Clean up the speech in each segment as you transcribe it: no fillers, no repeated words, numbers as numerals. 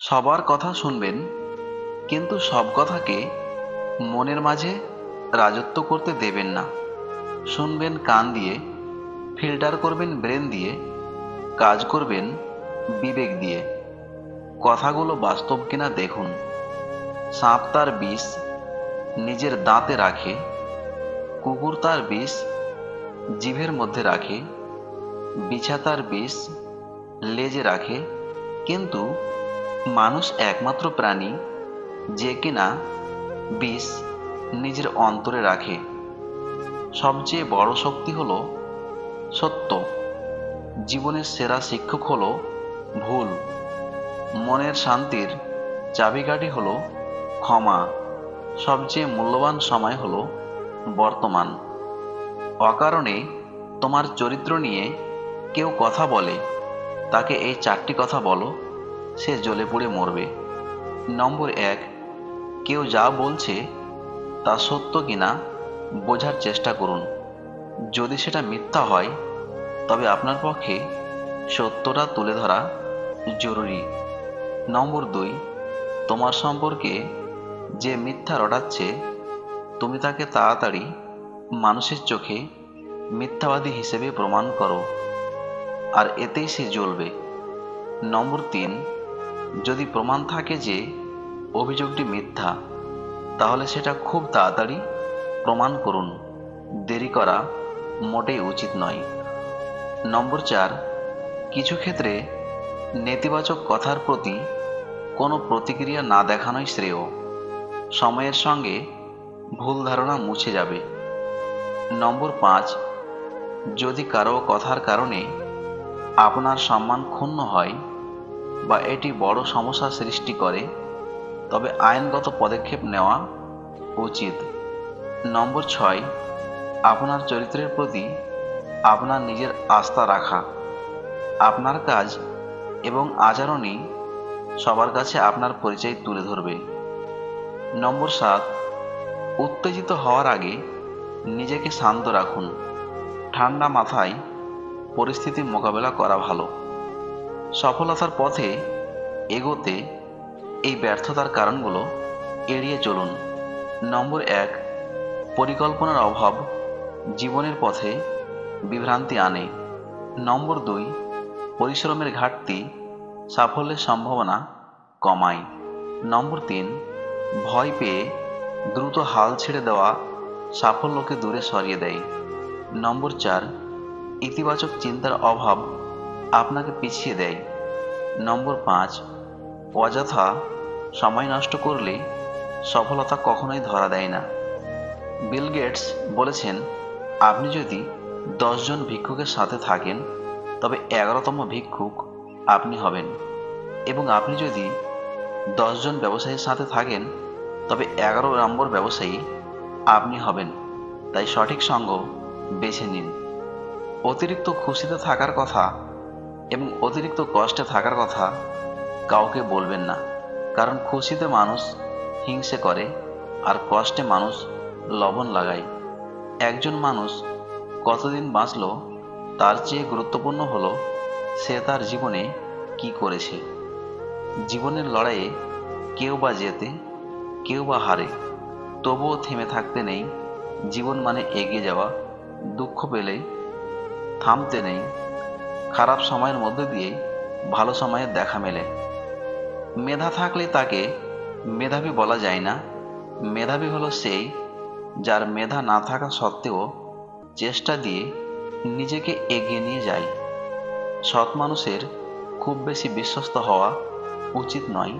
সবার কথা শুনবেন, কিন্তু সব কথাকে মনের মাঝে রাজত্ব করতে দেবেন না। শুনবেন কান দিয়ে, ফিল্টার করবেন ব্রেন দিয়ে, কাজ করবেন বিবেক দিয়ে। কথাগুলো বাস্তব কিনা দেখুন। সাপ তার বিষ নিজের দাঁতে রাখে, কুকুর তার বিষ জিভের মধ্যে রাখে, বিছা তার বিষ লেজে রাখে, কিন্তু মানুষ একমাত্র প্রাণী যে কিনা বিষ নিজের অন্তরে রাখে। সবচেয়ে বড় শক্তি হলো সত্য। জীবনের সেরা শিক্ষক হলো ভুল। মনের শান্তির চাবিকাঠি হলো ক্ষমা। সবচেয়ে মূল্যবান সময় হলো বর্তমান। অকারণে তোমার চরিত্র নিয়ে কেউ কথা বলে, তাকে এই 4টি কথা বলো, সে জ্বলে পুড়ে মরবে। নম্বর 1, কেউ যা বলছে তা সত্য কিনা বোঝার চেষ্টা করুন। যদি সেটা মিথ্যা হয়, তবে আপনার পক্ষে সত্যটা তুলে ধরা জরুরি। নম্বর 2, তোমার সম্পর্কে যে মিথ্যা রটাচ্ছে, তুমি তাকে তাড়াতাড়ি মানুষের চোখে মিথ্যাবাদী হিসেবে প্রমাণ করো, আর এতেই সে জ্বলবে। নম্বর 3, যদি প্রমাণ থাকে যে অভিযোগটি মিথ্যা, তাহলে সেটা খুব তাড়াতাড়ি প্রমাণ করুন। দেরি করা মোটেই উচিত নয়। নম্বর 4, কিছু ক্ষেত্রে নেতিবাচক কথার প্রতি কোনো প্রতিক্রিয়া না দেখানোই শ্রেয়। সময়ের সঙ্গে ভুল ধারণা মুছে যাবে। নম্বর 5, যদি কারো কথার কারণে আপনার সম্মান ক্ষুণ্ণ হয় বা এটি বড় সমস্যা সৃষ্টি করে, তবে আইনগত পদক্ষেপ নেওয়া উচিত। নম্বর 6, আপনার চরিত্রের প্রতি আপনার নিজের আস্থা রাখা। আপনার কাজ এবং আচরণই সবার কাছে আপনার পরিচয় তুলে ধরবে। নম্বর 7, উত্তেজিত হওয়ার আগে নিজেকে শান্ত রাখুন। ঠান্ডা মাথায় পরিস্থিতি মোকাবেলা করা ভালো। সফলতার পথে এগোতে এই ব্যর্থতার কারণগুলো এড়িয়ে চলুন। নম্বর 1, পরিকল্পনার অভাব জীবনের পথে বিভ্রান্তি আনে। নম্বর 2, পরিশ্রমের ঘাটতি সাফল্যের সম্ভাবনা কমায়। নম্বর 3, ভয় পেয়ে দ্রুত হাল ছেড়ে দেওয়া সাফল্যকে দূরে সরিয়ে দেয়। নম্বর 4, ইতিবাচক চিন্তার অভাব আপনাকে পিছিয়ে দেয়। নম্বর 5, অযথা সময় নষ্ট করলে সফলতা কখনোই ধরা দেয় না। বিল গেটস বলেছেন, আপনি যদি 10 জন ভিক্ষুকের সাথে থাকেন, তবে 11তম ভিক্ষুক আপনি হবেন, এবং আপনি যদি 10 জন ব্যবসায়ীর সাথে থাকেন, তবে 11 নম্বর ব্যবসায়ী আপনি হবেন। তাই সঠিক সঙ্গ বেছে নিন। অতিরিক্ত খুশিতে থাকার কথা এবং অতিরিক্ত কষ্টে থাকার কথা কাউকে বলবেন না, কারণ খুশিতে মানুষ হিংসে করে আর কষ্টে মানুষ লবণ লাগায়। একজন মানুষ কতদিন বাঁচল তার চেয়ে গুরুত্বপূর্ণ হলো সে তার জীবনে কি করেছে। জীবনের লড়াইয়ে কেউ বা জেতে, কেউ বা হারে, তবুও থেমে থাকতে নেই। জীবন মানে এগিয়ে যাওয়া। দুঃখ পেলে থামতে নেই। খারাপ সময়ের মধ্যে দিয়ে ভালো সময়ের দেখা মেলে। মেধা থাকলে তাকে মেধাবী বলা যায় না। মেধাবী হলো সেই যার মেধা না থাকা সত্ত্বেও চেষ্টা দিয়ে নিজেকে এগিয়ে নিয়ে যায়। সৎ মানুষের খুব বেশি বিশ্বস্ত হওয়া উচিত নয়।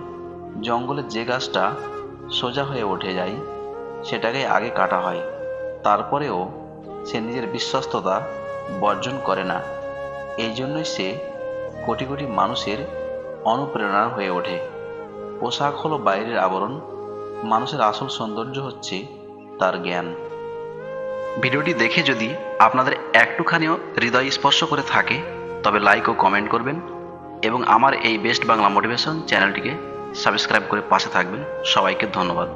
জঙ্গলের যে গাছটা সোজা হয়ে উঠে যায়, সেটাকে আগে কাটা হয়, তারপরেও সে নিজের বিশ্বস্ততা বর্জন করে না। এই জন্যই সে কোটি কোটি মানুষের অনুপ্রেরণা হয়ে ওঠে। পোশাক হলো বাইরের আবরণ, মানুষের আসল সৌন্দর্য হচ্ছে তার জ্ঞান। ভিডিওটি দেখে যদি আপনাদের একটুখানিও হৃদয় স্পর্শ করে থাকে, তবে লাইক ও কমেন্ট করবেন এবং আমার এই বেস্ট বাংলা মোটিভেশন চ্যানেলটিকে সাবস্ক্রাইব করে পাশে থাকবেন। সবাইকে ধন্যবাদ।